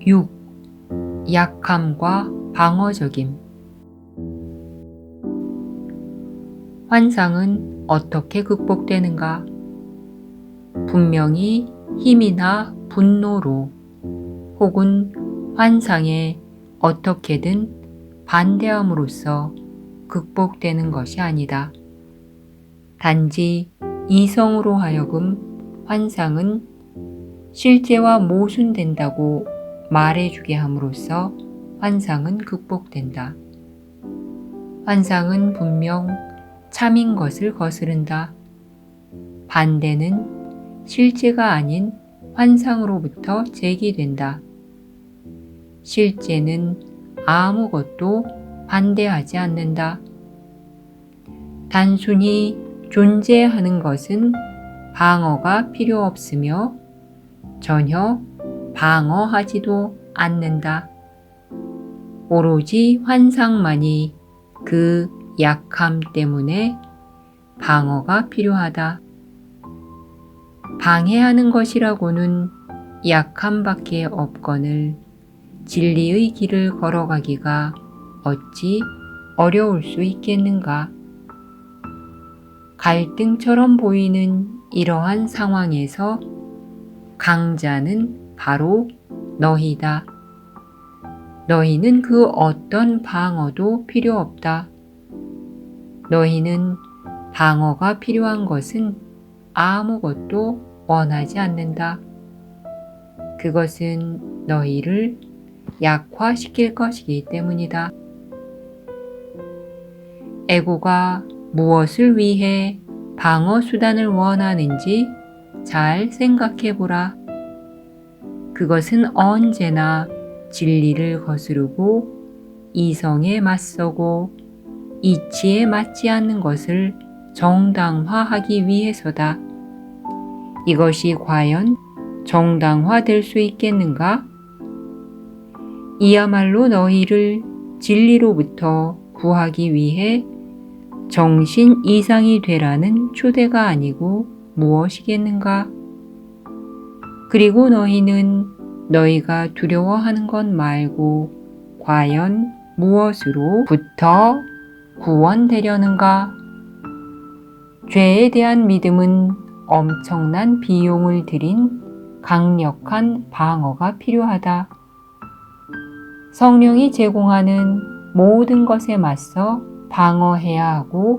6. 약함과 방어적임. 환상은 어떻게 극복되는가? 분명히 힘이나 분노로 혹은 환상에 어떻게든 반대함으로써 극복되는 것이 아니다. 단지 이성으로 하여금 환상은 실제와 모순된다고 말해주게 함으로써 환상은 극복된다. 환상은 분명 참인 것을 거스른다. 반대는 실제가 아닌 환상으로부터 제기된다. 실제는 아무것도 반대하지 않는다. 단순히 존재하는 것은 방어가 필요 없으며 전혀 방어하지도 않는다. 오로지 환상만이 그 약함 때문에 방어가 필요하다. 방해하는 것이라고는 약함밖에 없거늘 진리의 길을 걸어가기가 어찌 어려울 수 있겠는가? 갈등처럼 보이는 이러한 상황에서 강자는 바로 너희다. 너희는 그 어떤 방어도 필요 없다. 너희는 방어가 필요한 것은 아무것도 원하지 않는다. 그것은 너희를 약화시킬 것이기 때문이다. 에고가 무엇을 위해 방어 수단을 원하는지 잘 생각해 보라. 그것은 언제나 진리를 거스르고 이성에 맞서고 이치에 맞지 않는 것을 정당화하기 위해서다. 이것이 과연 정당화될 수 있겠는가? 이야말로 너희를 진리로부터 구하기 위해 정신 이상이 되라는 초대가 아니고 무엇이겠는가? 그리고 너희는 너희가 두려워하는 것 말고 과연 무엇으로부터 구원되려는가? 죄에 대한 믿음은 엄청난 비용을 들인 강력한 방어가 필요하다. 성령이 제공하는 모든 것에 맞서 방어해야 하고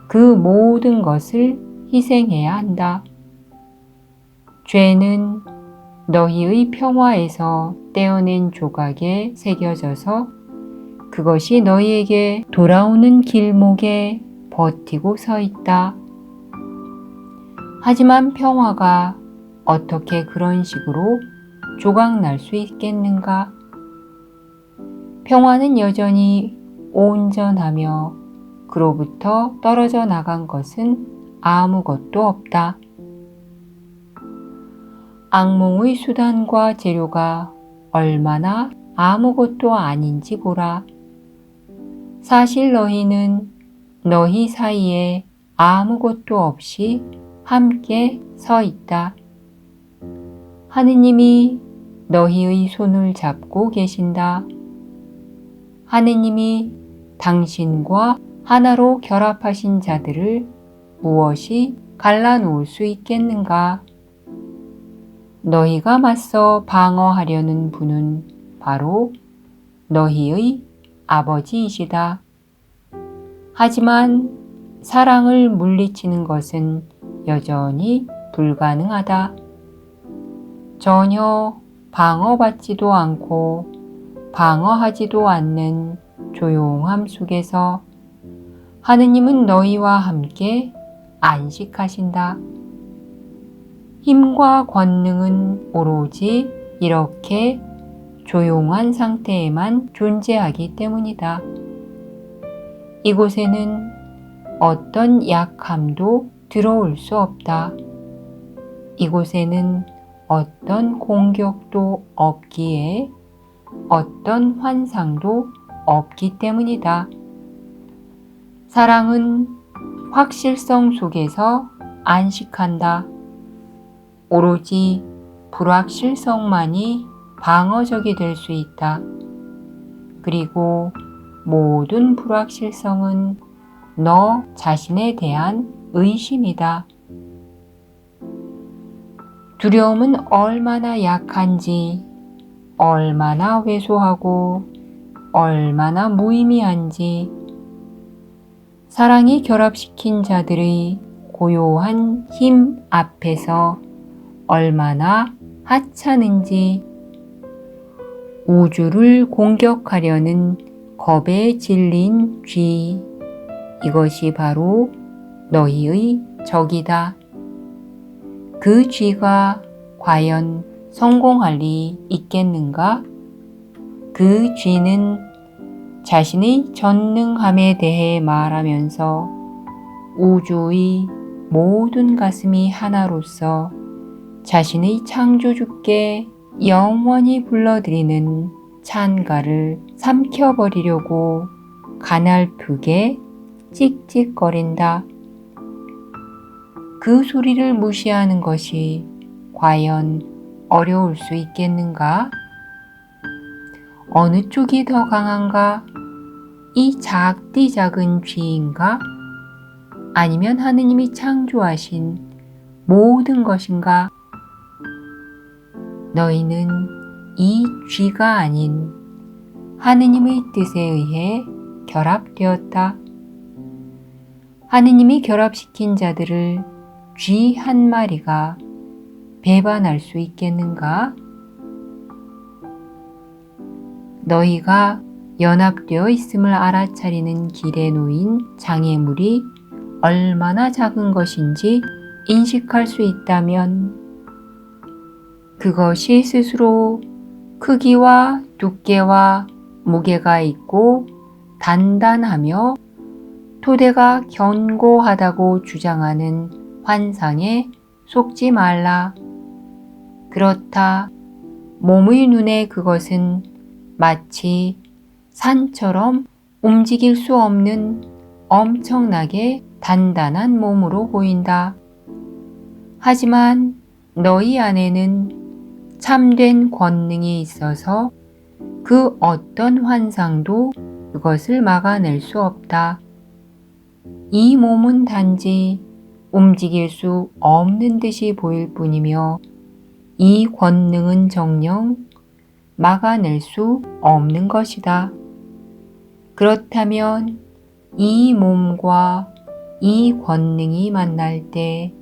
그 모든 것을 희생해야 한다. 죄는 너희의 평화에서 떼어낸 조각에 새겨져서 그것이 너희에게 돌아오는 길목에 버티고 서 있다. 하지만 평화가 어떻게 그런 식으로 조각날 수 있겠는가? 평화는 여전히 온전하며 그로부터 떨어져 나간 것은 아무것도 없다. 악몽의 수단과 재료가 얼마나 아무것도 아닌지 보라. 사실 너희는 너희 사이에 아무것도 없이 함께 서 있다. 하느님이 너희의 손을 잡고 계신다. 하느님이 당신과 하나로 결합하신 자들을 무엇이 갈라놓을 수 있겠는가? 너희가 맞서 방어하려는 분은 바로 너희의 아버지이시다. 하지만 사랑을 물리치는 것은 여전히 불가능하다. 전혀 방어받지도 않고 방어하지도 않는 조용함 속에서 하느님은 너희와 함께 안식하신다. 힘과 권능은 오로지 이렇게 조용한 상태에만 존재하기 때문이다. 이곳에는 어떤 약함도 들어올 수 없다. 이곳에는 어떤 공격도 없기에 어떤 환상도 없기 때문이다. 사랑은 확실성 속에서 안식한다. 오로지 불확실성만이 방어적이 될 수 있다. 그리고 모든 불확실성은 너 자신에 대한 의심이다. 두려움은 얼마나 약한지, 얼마나 왜소하고 얼마나 무의미한지, 사랑이 결합시킨 자들의 고요한 힘 앞에서 얼마나 하찮은지, 우주를 공격하려는 겁에 질린 쥐, 이것이 바로 너희의 적이다. 그 쥐가 과연 성공할 리 있겠는가? 그 쥐는 자신의 전능함에 대해 말하면서 우주의 모든 가슴이 하나로서 자신의 창조주께 영원히 불러들이는 찬가를 삼켜버리려고 가날프게 찍찍거린다. 그 소리를 무시하는 것이 과연 어려울 수 있겠는가? 어느 쪽이 더 강한가? 이 작디 작은 쥐인가? 아니면 하느님이 창조하신 모든 것인가? 너희는 이 쥐가 아닌 하느님의 뜻에 의해 결합되었다. 하느님이 결합시킨 자들을 쥐 한 마리가 배반할 수 있겠는가? 너희가 연합되어 있음을 알아차리는 길에 놓인 장애물이 얼마나 작은 것인지 인식할 수 있다면 그것이 스스로 크기와 두께와 무게가 있고 단단하며 토대가 견고하다고 주장하는 환상에 속지 말라. 그렇다. 몸의 눈에 그것은 마치 산처럼 움직일 수 없는 엄청나게 단단한 몸으로 보인다. 하지만 너희 안에는 참된 권능이 있어서 그 어떤 환상도 그것을 막아낼 수 없다. 이 몸은 단지 움직일 수 없는 듯이 보일 뿐이며 이 권능은 정녕 막아낼 수 없는 것이다. 그렇다면 이 몸과 이 권능이 만날 때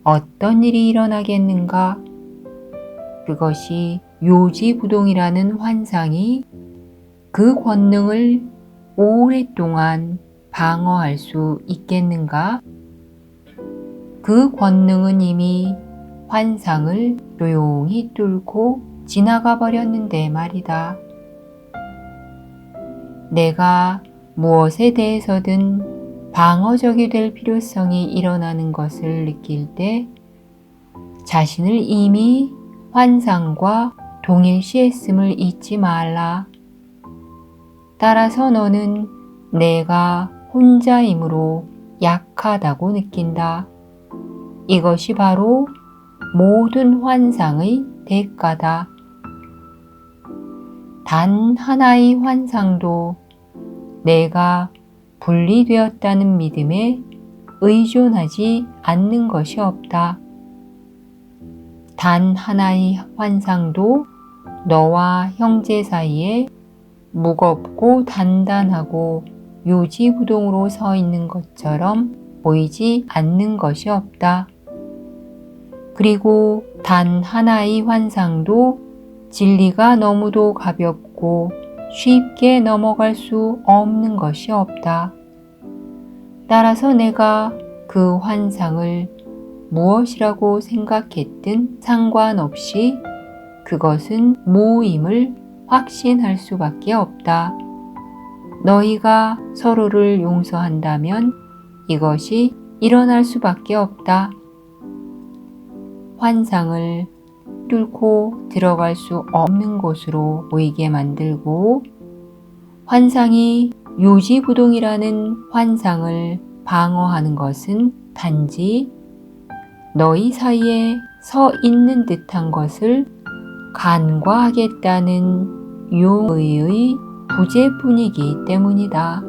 어떤 일이 일어나겠는가? 그것이 요지부동이라는 환상이 그 권능을 오랫동안 방어할 수 있겠는가? 그 권능은 이미 환상을 조용히 뚫고 지나가 버렸는데 말이다. 내가 무엇에 대해서든 방어적이 될 필요성이 일어나는 것을 느낄 때 자신을 이미 환상과 동일시했음을 잊지 말라. 따라서 너는 내가 혼자이므로 약하다고 느낀다. 이것이 바로 모든 환상의 대가다. 단 하나의 환상도 내가 분리되었다는 믿음에 의존하지 않는 것이 없다. 단 하나의 환상도 너와 형제 사이에 무겁고 단단하고 요지부동으로 서 있는 것처럼 보이지 않는 것이 없다. 그리고 단 하나의 환상도 진리가 너무도 가볍고 쉽게 넘어갈 수 없는 것이 없다. 따라서 내가 그 환상을 무엇이라고 생각했든 상관없이 그것은 무임을 확신할 수밖에 없다. 너희가 서로를 용서한다면 이것이 일어날 수밖에 없다. 환상을 뚫고 들어갈 수 없는 곳으로 보이게 만들고 환상이 요지부동이라는 환상을 방어하는 것은 단지 너희 사이에 서 있는 듯한 것을 간과하겠다는 용의의 부재뿐이기 때문이다.